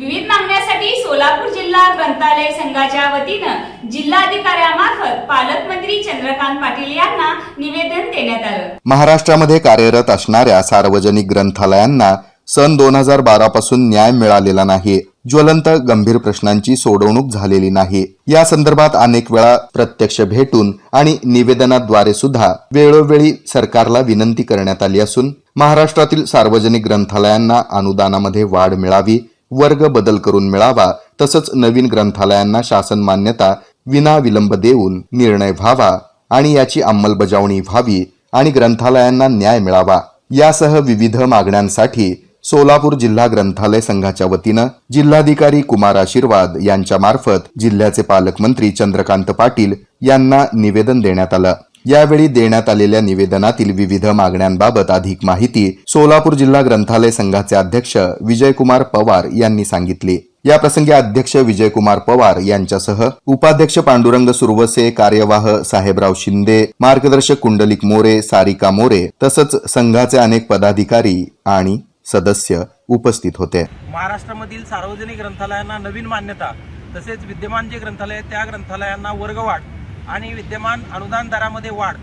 विविध मागण्यासाठी सोलापूर जिल्हा ग्रंथालय संघाच्या वतीनं जिल्हाधिकाऱ्यांमार्फत पालकमंत्री चंद्रकांत पाटील यांना निवेदन देण्यात आलं। महाराष्ट्रामध्ये कार्यरत असणाऱ्या सार्वजनिक ग्रंथालयांना सन 2012 पासून न्याय मिळालेला नाही। ज्वलंत गंभीर प्रश्नांची सोडवणूक झालेली नाही। या संदर्भात अनेक वेळा प्रत्यक्ष भेटून आणि निवेदनाद्वारे सुद्धा वेळोवेळी सरकारला विनंती करण्यात आली असून महाराष्ट्रातील सार्वजनिक ग्रंथालयांना अनुदानामध्ये वाढ मिळावी, वर्ग बदल करून मिळावा, तसंच नवीन ग्रंथालयांना शासन मान्यता विना विलंब देऊन निर्णय व्हावा आणि याची अंमलबजावणी व्हावी आणि ग्रंथालयांना न्याय मिळावा यासह विविध मागण्यांसाठी सोलापूर जिल्हा ग्रंथालय संघाच्या वतीनं जिल्हाधिकारी कुमार आशीर्वाद यांच्या मार्फत जिल्ह्याचे पालकमंत्री चंद्रकांत पाटील यांना निवेदन देण्यात आलं। यावेळी देण्यात आलेल्या निवेदनातील विविध मागण्यांबाबत अधिक माहिती सोलापूर जिल्हा ग्रंथालय संघाचे अध्यक्ष विजयकुमार पवार यांनी सांगितली। या प्रसंगी अध्यक्ष विजयकुमार पवार यांच्यासह उपाध्यक्ष पांडुरंग सुरवसे, कार्यवाह साहेबराव शिंदे, मार्गदर्शक कुंडलिक मोरे, सारिका मोरे तसंच संघाचे अनेक पदाधिकारी आणि सदस्य उपस्थित होते। महाराष्ट्रामधील सार्वजनिक ग्रंथालयांना नवीन मान्यता तसेच विद्यमान जे ग्रंथालय त्या ग्रंथालयांना वर्गवाढ आणि विद्यमान अनुदान दरामध्ये वाढ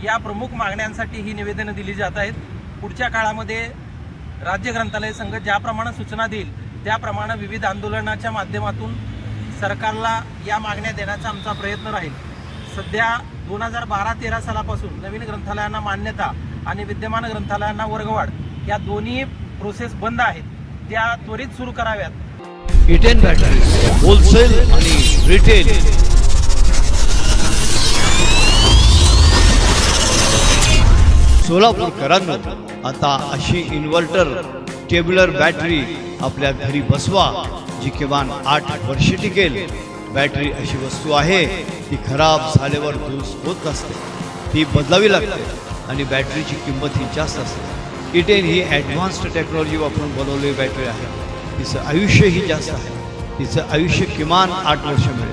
या प्रमुख मागण्यांसाठी ही निवेदनं दिली जात आहेत। पुढच्या काळामध्ये राज्य ग्रंथालय संघ ज्याप्रमाणे सूचना देईल त्याप्रमाणे विविध आंदोलनाच्या माध्यमातून सरकारला या मागण्या देण्याचा आमचा प्रयत्न राहील। सध्या 2012-13 सालापासून नवीन ग्रंथालयांना मान्यता आणि विद्यमान ग्रंथालयांना वर्गवाढ या दोन्ही प्रोसेस बंद आहेत, त्या त्वरित सुरू कराव्यात। इटेन बॅटरी होलसेल आणि रिटेल सोलापूरकरांनो, आता अशी इन्व्हर्टर टेब्युलर बॅटरी आपल्या घरी बसवा जी किमान 8 वर्षे टिकेल। बॅटरी अशी वस्तू आहे ती खराब झाल्यावर दुरुस्त होत नसते, ती बदलावी लागते आणि बॅटरीची किंमत ही जास्त असते। इटेन ही ॲडव्हान्स्ड टेक्नॉलॉजी वापरून बनवलेली बॅटरी आहे। तिचं आयुष्यही जास्त आहे, तिचं आयुष्य किमान 8 वर्ष मिळेल।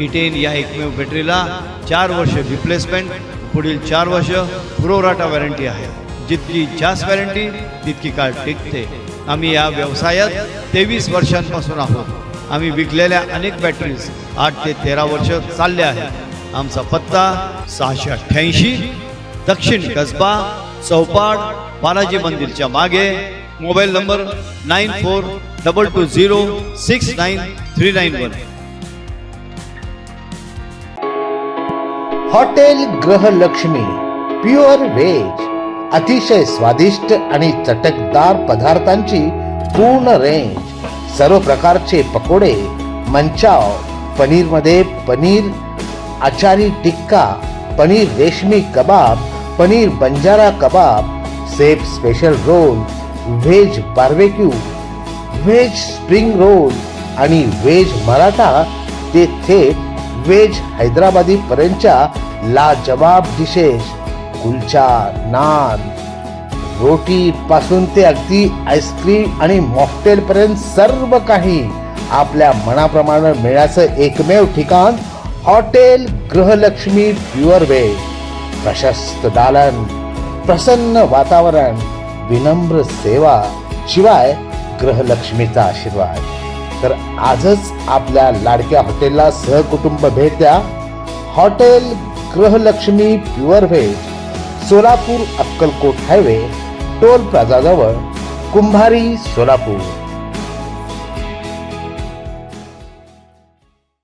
इटेन या एकमेव बॅटरीला 4 वर्ष रिप्लेसमेंट, पुढील 4 वर्ष पुरवठा वॉरंटी आहे। जितकी जास्त वॉरंटी तितकी काळ टिकते। आम्ही या व्यवसायात 23 वर्षांपासून आहोत। आम्ही विकलेल्या अनेक बॅटरीज 8 ते 13 वर्ष चालल्या आहेत। आमचा पत्ता 688 दक्षिण कसबा चौपाड बालाजी मंदिरच्या मागे। Mobile number 9422069391। Hotel Grihalakshmi pure veg, अतिशय स्वादिष्ट आणि चटकदार पदार्थांची पूर्ण रेंज। सर्व प्रकारचे पकोडे, मंचाव, पनीर मध्ये पनीर आचारी tikka, paneer reshmi kebab, paneer banjara kebab, chef special roll, veg barbecue, veg spring roll आणि व्हेज मराठा ते थेट व्हेज हैदराबादी पर्यंतच्या लाजवाब डिशेस, कुलचा, नान, रोटी पासून ते अगदी आईस्क्रीम आणि मॉकटेल पर्यंत सर्व काही आपल्या मनाप्रमाणे मिळायचं एकमेव ठिकाण हॉटेल गृहलक्ष्मी प्युअर व्हेज। प्रशस्त दालन, प्रसन्न वातावरण, विनम्र सेवा, शिवाय गृहलक्ष्मीचा आशीर्वाद। तर आजच आपल्या लाडक्या हॉटेलला सहकुटुंब भेट द्या। Hotel Grihalakshmi pure veg, Solapur Akkalkot highway, toll plaza जवळ, कुंभारी, सोलापूर।